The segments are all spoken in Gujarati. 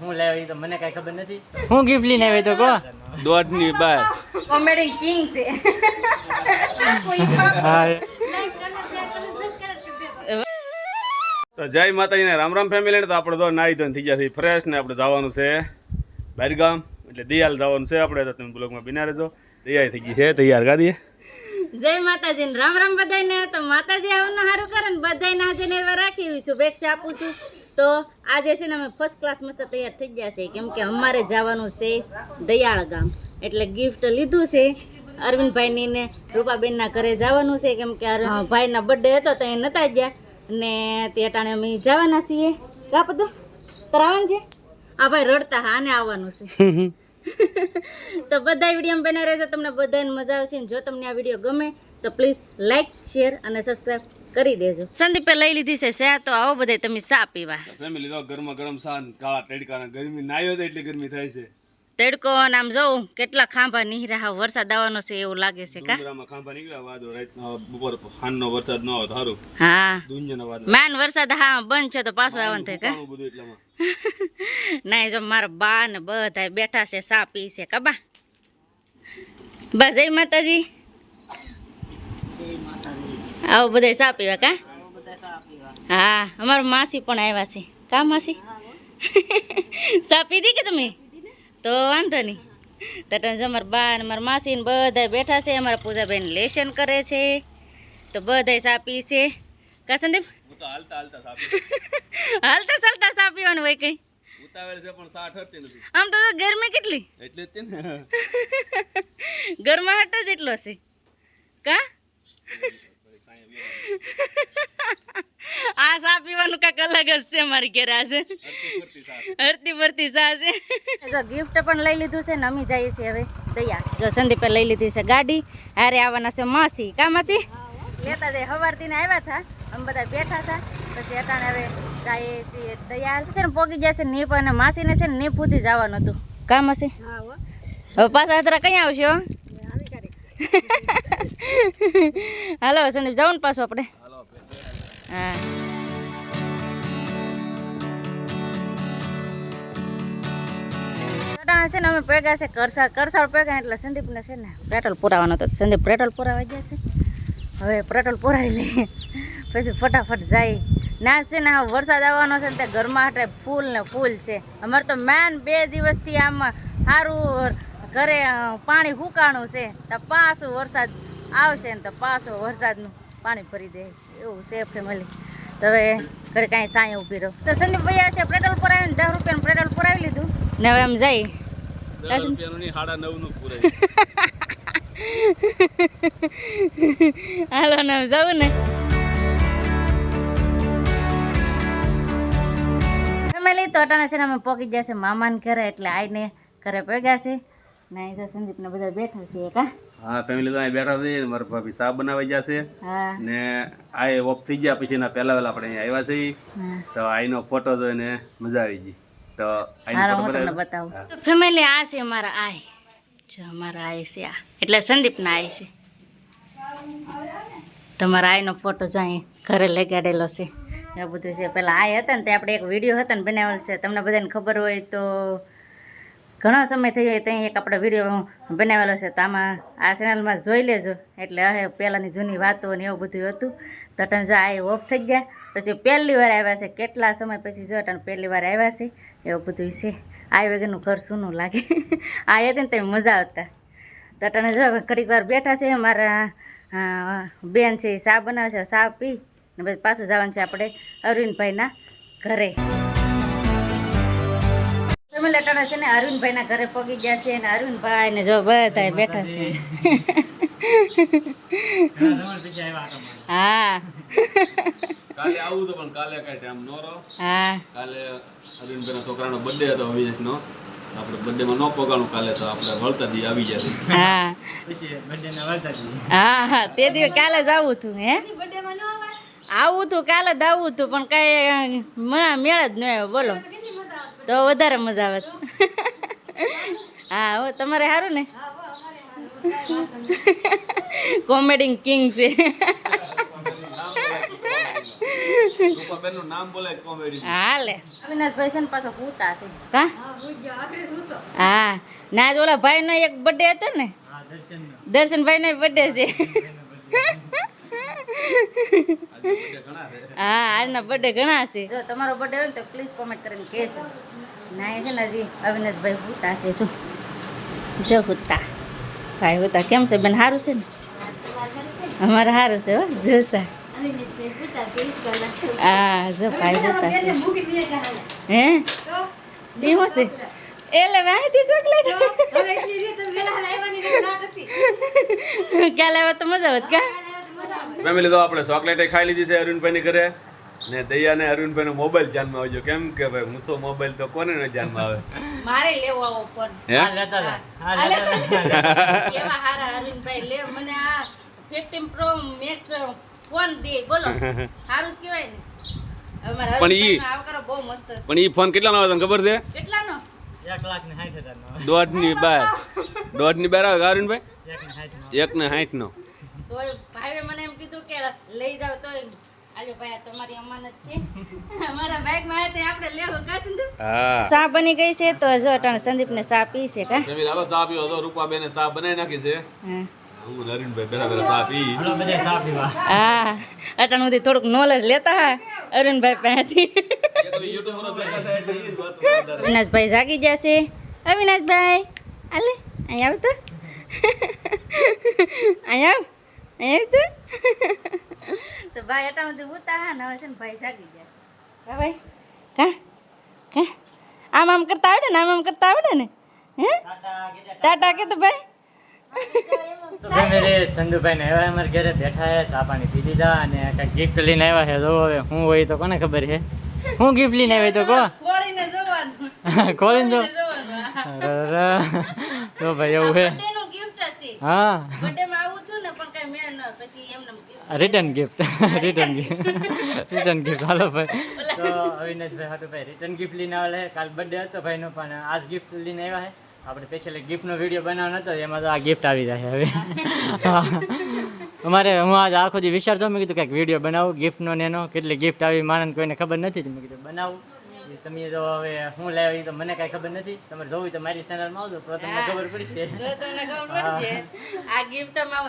હું લાવ્યો તો મને કઈ ખબર નથી. હું ગિફ્ટ લઈને આવ્યો તો કો દોઢની બાર કોમેડી કિંગ છે. તો જય માતાજી ને રામ રામ ફેમિલી ને. તો આપણે તો નાઈ ધોઈને થઈ ગયા છે ફ્રેશ ને આપણે જવાનું છે બહારગામ એટલે દિયાલ જવાનું છે આપણે. તો તમે બ્લોગમાં બિના રહેજો. તૈયાર થઈ ગઈ છે તૈયાર ગાડીએ. જય માતાજી ને રામ રામ બધાને. તો માતાજી આવનું સારું કરે ને બધાને હાજર નિર્વા રાખી શુભેચ્છા આપું છું. તો આજે છે ને અમે ફર્સ્ટ ક્લાસ મસ્ત તૈયાર થઈ ગયા છે કેમ કે અમારે જવાનું છે દયાળ ગામ. એટલે ગિફ્ટ લીધું છે અરવિંદભાઈની ને રૂપાબેનના ઘરે જવાનું છે કેમ કે ભાઈના બર્થડે હતો તો એ નતા ગયા ને તે ટાણે અમે જવાના છીએ. કાપ તો તરાવન છે આ ભાઈ રડતા હા આને આવવાનું છે. તો બધા વિડીયો બનાવી રહેજો. તમને બધાને મજા આવશે. જો તમને આ વિડીયો ગમે તો પ્લીઝ લાઈક શેર અને સબસ્ક્રાઈબ કરી દેજો. સંદીપે લઈ લીધી છે ચા. તો આવો બધા તમે ચા પીવા. ફેમિલી તો ગરમા ગરમ સા કાળા તડકા ગરમી નાયો તો એટલી ગરમી થાય છે. તડકો આમ જોઉં કેટલા ખાંભા નીહરા વરસાદ આવવાનો છે એવું લાગે છે કા. ડુંગરામાં ખાંભા નીકળ્યા વાદો રાતનો બપોર ખાનનો વરસાદ ન આવે સારું. હા દુનિયાનો વાદો માન વરસાદ હા બંધ છે તો પાછો આવવાનું થાય કા. બધું એટલામાં નહીં જો મારા બા ને બધા બેઠા છે ચા પી છે કબા. બસ જય માતાજી. આવો બધા ચા પીવા કા. હા અમારા માસી પણ આવ્યા છે કા માસી. ચા પીધી કે તમે તો વાંધો નહીં. તો અમારા બા ને મારા માસી ને બધા બેઠા છે. અમારા પૂજાબેન લેશન કરે છે તો બધા ચા પી છે કા સંદીપ. હાલતા ચાલતા ચા પીવાનું હોય કઈ ઉતાવળ છે પણ સાઠ હટતી નથી. આમ તો ગરમી કેટલી એટલે જ ને ગરમાહટ જ એટલો છે કા. આ ચા પીવાનું કાંઈક અલગ જ છે મારી ઘેર આજે હરતી ફરતી ચા છે. જો ગિફ્ટ પણ લઈ લીધું છે ને અમે જઈએ છીએ હવે દયા. જો સંદીપે લઈ લીધી છે ગાડી. હારે આવવાના છે માસી કા માસી. લેતા જાય સવારથી ને આવ્યા હતા અમે બધા બેઠા હતા પછી અટાણે હવે જઈએ છીએ દયાલ છે ને પોગી જશે નીપ અને માસીને છે ને નીપ સુધી જવાનું હતું કા માસી. હવે પાછા અત્યારે કઈ આવશે હાલો સંદીપ જાવ ને પાછું આપણે. હા છે ને અમે ભેગા છે કરસાળ ભેગા એટલે સંદીપને છે ને પેટ્રોલ પુરાવાનું હતું. સંદીપ પેટ્રોલ પુરાવા ગયા છે. હવે પેટ્રોલ પુરાવી લઈએ પછી ફટાફટ જાય. ના છે ને વરસાદ આવવાનો છે ને ત્યાં ઘરમાં હાટે ફૂલ ને ફૂલ છે. અમારે તો મેન 2 દિવસથી આમાં સારું ઘરે પાણી ફૂકાણું છે તો પાછું વરસાદ આવશે ને તો પાછું વરસાદનું પાણી ભરી દે એવું છે ફેમિલી. તો હવે ઘરે કાંઈ સાંય ઊભી રહો. તો સંદીપ ભાઈ છે પેટ્રોલ પુરાવીને 10 રૂપિયાનું પેટ્રોલ પુરાવી લીધું ને હવે એમ જાય. 10 રૂપિયાનું નહીં 9.5 પૂરે. હાલો ને જવું ને ફેમિલી. તો અટાણે છે ને અમે પોકી ગયા છે મામાને ઘરે એટલે આઈને ઘરે ભેગા છે ને જો સંદીપ ને બધા બેઠા છે કા. હા ફેમિલી તો અહીં બેઠા છે. મારા ભાભી ચા બનાવી જશે હા ને આ ઓફ થઈ ગયા પછી ના પહેલા આપણે અહીંયા આવ્યા છીએ તો આઈનો ફોટો જોઈને મજા આવી ગઈ. તો હાલો હું તમને બતાવું. ફેમિલી આ છે અમારા આય. જો અમારા આય છે આ એટલે સંદીપના આય છે. તમારા આયનો ફોટો જો અહીં ઘરે લગાડેલો છે. એ બધું છે પેલા આય હતા ને તે આપણે એક વિડીયો હતા ને બનાવેલો છે. તમને બધાને ખબર હોય તો ઘણો સમય થઈ જાય ત્યાં એક આપણે વિડીયો બનાવેલો છે. તો આમાં આ ચેનલમાં જોઈ લેજો એટલે હવે પહેલાંની જૂની વાતો ને એવું બધું હતું. તો અટણ જો આ ઓફ થઈ ગયા પછી પહેલી વાર આવ્યા છે. કેટલા સમય પછી જો અટણ પહેલી વાર આવ્યા છે એવું બધું છે. આ વગરનું ઘર સૂનું લાગે. આ હતી ને તો મજા આવતા. તો અટણે જો ઘડીક વાર બેઠા છે. મારા બેન છે એ ચા બનાવે છે. ચા પી ને પછી પાછું જવાનું છે આપણે અરવિંદભાઈના ઘરે. અટાણે છે ને અરવિંદભાઈના ઘરે પગી ગયા છે ને અરવિંદભાઈ ને જો બધા બેઠા છે. હા કાલે આવું તો પણ કાલે કઈ ટાઈમ નો રહો. હા કાલે અરવિંદભાઈના છોકરાનો બર્થડે હતો અવિનાશનો. આપણે બર્થડેમાં ન પોગાણું કાલે તો આપણે વળતા દી આવી જશે. હા હા હા તે દિવસ કાલે જ આવું હતું. હે આવું હતું કાલે જ આવું હતું પણ કાંઈ મેળ જ ન આવ્યો બોલો. તો વધારે મજા આવે. હા હો તમારે સારું ને કોમેડી કિંગ છે. રૂપાબેનનું નામ બોલે કોમેડી હાલે અવિનાશભાઈ છે ને પાછો પૂતા છે કા હા ના જ ઓલા ભાઈ નો એક બર્થડે હતો ને દર્શનભાઈ નો બર્થડે છે હા આજના બર્થડે ઘણા છે જો તમારો બર્થડે હોય ને તો પ્લીઝ કોમેન્ટ કરીને કહેજો ના એ છે ને હજી અવિનાશભાઈ પૂતા છે જો હુતા ભાઈ હુતા કેમ છે બેન સારું છે ને અમારે સારું છે હો જલસા હા જો ભાઈ હુતા છે હે ઈ શું છે એટલે વાહતી ચોકલેટ કાલે તો મજા આવત કા ફેમિલી તો આપણે ચોકલેટ ખાઈ લીધી છે અરુણભાઈ ની ઘરે ને દયા ને અરુણભાઈ નો મોબાઈલ ધ્યાનમાં આવજો કેમ કે ભાઈ મૂસો મોબાઈલ તો કોને ન ધ્યાનમાં આવે મારે લેવો આવો ફોન હે લેતા હતા કેવા હારા અરવિંદભાઈ લે મને આ 15 પ્રો મેક્સ ફોન દે બોલો હારું જ કહેવાય ને અમારા પણ ઈ અરવિંદભાઈનો આવકારો બહુ મસ્ત છે પણ ઈ ફોન કેટલાનો આવે તને ખબર છે કેટલાનો 1,60,000 દોઢની બાર આવે અરુણભાઈ 1,60 નો તોય ભાઈએ મને એમ કીધું કે લઈ જાવ તોય આજો ભાઈ આ તમારી અમાનત છે અમારા બાઈક માં આવે આપણે લેવું કા સંદીપ હા ચા બની ગઈ છે તો જો અટાણે સંદીપ ને ચા પી છે કા ફેમિલી આવો ચા પીવો તો રૂપાબેને ચા બનાવી નાખી છે હા હું અરુણભાઈ બેરા ચા પી હલો બધા સાફ પીવા હા અટાણ સુધી થોડુંક નોલેજ લેતા હા અરુણભાઈ પાસેથી અવિનાશભાઈ જાગી જશે અવિનાશભાઈ આલે અહીં આવ તો અહીં આવ તો ભાઈ અટાણ સુધી ઉતા હા ને હવે છે ને ભાઈ જાગી જશે હા ભાઈ કા કા આમ કરતા આવડે ને આમ કરતા આવડે ને હે ટાટા કે તો ભાઈ તો ફેમિલી સંધુભાઈ ને આવ્યા અમારા ઘરે બેઠા છે ચા પાણી પી દીધા અને કંઈક ગિફ્ટ લઈને આવ્યા છે જો હવે શું હોય તો કોને ખબર છે હું ગિફ્ટ લઈને આવ્યો તો કહો ખોળીને જોવાનું ખોલીને જો જોવાનું તો ભાઈ એવું છે બર્થડેનું ગિફ્ટ હશે હા બર્થડે માં આવું છું ને પણ કઈ મેળ ન પછી એમને રિટર્ન ગિફ્ટ રિટર્ન ગિફ્ટ હાલો ભાઈ તો અવિનાશભાઈ હાટુ ભાઈ રિટર્ન ગિફ્ટ લઈને આવેલા છે કાલ બર્થડે હતો ભાઈનો પણ આજ ગિફ્ટ લઈને આવ્યા છે આપણે સ્પેશિયલી ગિફ્ટનો વિડીયો બનાવવાનો હતો એમાં તો આ ગિફ્ટ આવી જાય હવે અમારે હું આજ આખો દી વિચારતો મેં કીધું કંઈક વિડીયો બનાવું ગિફ્ટનો ને એનો કેટલી ગિફ્ટ આવી માણસને કોઈને ખબર નથી તો મેં કીધું બનાવું તમે જો હવે હું લાવ્યો એ તો મને કાંઈ ખબર નથી તમારે જોવું તો મારી ચેનલમાં આવજો તો તમને ખબર પડશે જો તમને ખબર પડશે આ ગિફ્ટમાં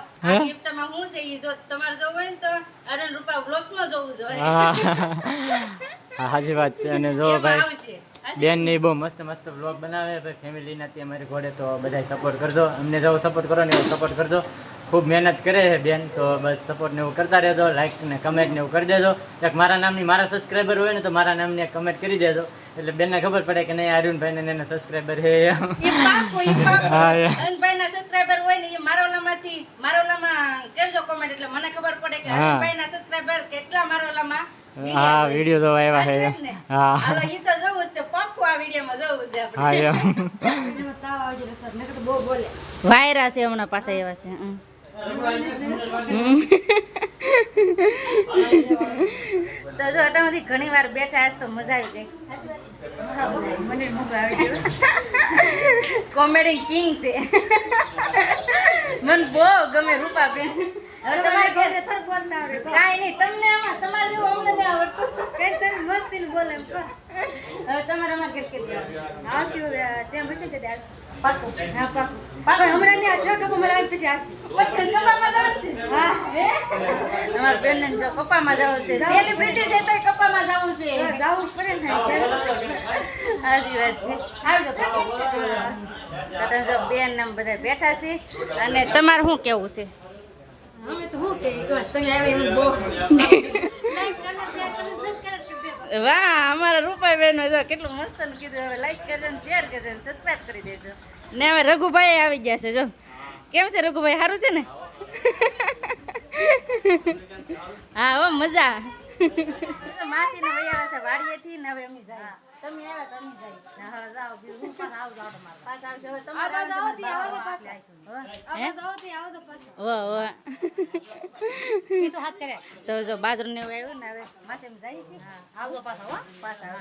શું છે ઈ જો તમારે જોવું હોય ને તો અરણ રૂપા વ્લોગ્સમાં જોવું જોઈએ હા સાચી વાત છે અને જો એમાં ભાઈ આવશે બેન ને બહુ મસ્ત મસ્ત બ્લોગ બનાવે ભાઈ ફેમિલી નથી અમારી ઘોડે તો બધા સપોર્ટ કરજો અમને જેવો સપોર્ટ કરો ને એવો સપોર્ટ કરજો ખૂબ મહેનત કરે છે બેન તો બસ સપોર્ટ ને એવું કરતા રહેજો લાઈક ને કમેન્ટ ને એવું કરી દેજો એક મારા નામની મારા સબસ્ક્રાઈબર હોય ને તો મારા નામની એક કમેન્ટ કરી દેજો એટલે બેનને ખબર પડે કે નહીં અરુણભાઈ ને એના સબસ્ક્રાઈબર છે ઈ પાકો હા અરુણભાઈના સબસ્ક્રાઇબર હોય ને એ મારોલામાં કરજો કોમેન્ટ એટલે મને ખબર પડે કે અરુણભાઈના સબસ્ક્રાઇબર કેટલા મારોલામાં હા વિડીયો તો આવ્યા છે હા હાલો ઈ તો જોવું છે પાકો આ વિડીયોમાં જોવું છે હા વાયરા છે હમણાં પાસે એવા છે તો જો અટામાંથી ઘણી વાર બેઠા આજ તો મજા આવી ગઈ મને મજા આવી ગઈ કોમેડી કિંગ છે મને બહુ ગમે રૂપાબેન હવે તમારે કાંઈ નહીં તમને આમાં તમારે જેવું અમને નહીં આવડતું કઈ તમે મસ્તી બોલે એમ કહો હવે તમારે અમારે ઘર કરી આવશું ત્યાં બસે તે પાકું હા પાકું હમણાં નહીં આવશે કપામાં આવે પછી આવશે કપામાં જવું છે હા તમારા બેનને જો કપામાં જવું છે સેલિબ્રિટી છે તો કપામાં જવું છે જવું પડે ને સાચી વાત છે આવજો પછી જો બેન ને બધા બેઠા છે અને તમારે શું કેવું છે અમે તો હું કે તમે આવે એમ બહુ લાઈક કરજો શેર કરજો સબસ્ક્રાઇબ કરી દેજો વાહ અમારા રૂપાબેન જો કેટલું મસ્ત કીધું હવે લાઈક કરજો ને શેર કરજો ને સબસ્ક્રાઇબ કરી દેજો ને હવે રઘુભાઈ આવી ગયા છે જો કેમ છે રઘુભાઈ સારું છે ને હા હો મજા માસીને વૈયા છે વાડીએથી ને હવે અમે જાય તમે આવ્યા તો અમે જાય હા જાઓ બીજું હું પાછા આવજો તમારે પાછા આવજો હવે તમે આવતી આવજો પાછા આવતી આવજો પાછા ઓ બીજો હાથ કરે તો જો બાજરો ને આવ્યું ને હવે માસે જાય છે આવજો પાછા હો પાછા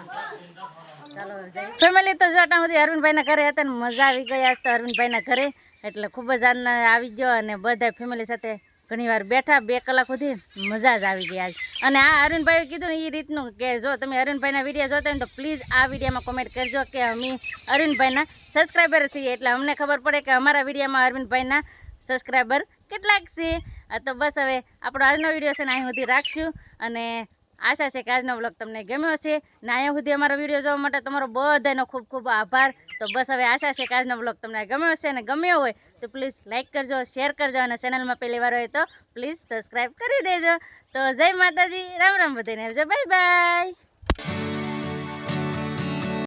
ચાલો જઈ ફેમિલી તો જટા સુધી અરુણભાઈ ના ઘરે હતા ને મજા આવી ગઈ આજ તો અરુણભાઈ ના ઘરે એટલે ખૂબ જ આનંદ આવી ગયો અને બધા ફેમિલી સાથે ઘણીવાર બેઠા 2 કલાક સુધી મજા જ આવી ગઈ આજ. અને આ અરુણભાઈએ કીધું ને એ રીતનું કે જો તમે અરુણભાઈના વિડીયો જોતા હોય ને તો પ્લીઝ આ વિડીયોમાં કોમેન્ટ કરજો કે અમે અરુણભાઈના સબસ્ક્રાઈબર છીએ, એટલે અમને ખબર પડે કે અમારા વિડીયોમાં અરવિંદભાઈના સબસ્ક્રાઈબર કેટલાક છે. તો બસ હવે આપણો આજનો વિડીયો છે ને અહીં સુધી રાખશું, અને આશા છે કે આજનો વ્લોગ તમને ગમ્યો હશે ને અહીંયા સુધી અમારો વિડીયો જોવા માટે તમારો બધાનો ખૂબ ખૂબ આભાર. તો બસ હવે આશા છે કે આજનો વ્લોગ તમને ગમ્યો હશે, અને ગમ્યો હોય તો પ્લીઝ લાઇક કરજો, શેર કરજો, અને ચેનલમાં પહેલી વાર હોય તો પ્લીઝ સબસ્ક્રાઈબ કરી દેજો. તો જય માતાજી, રામ રામ બધાને આવજો, બાય બાય.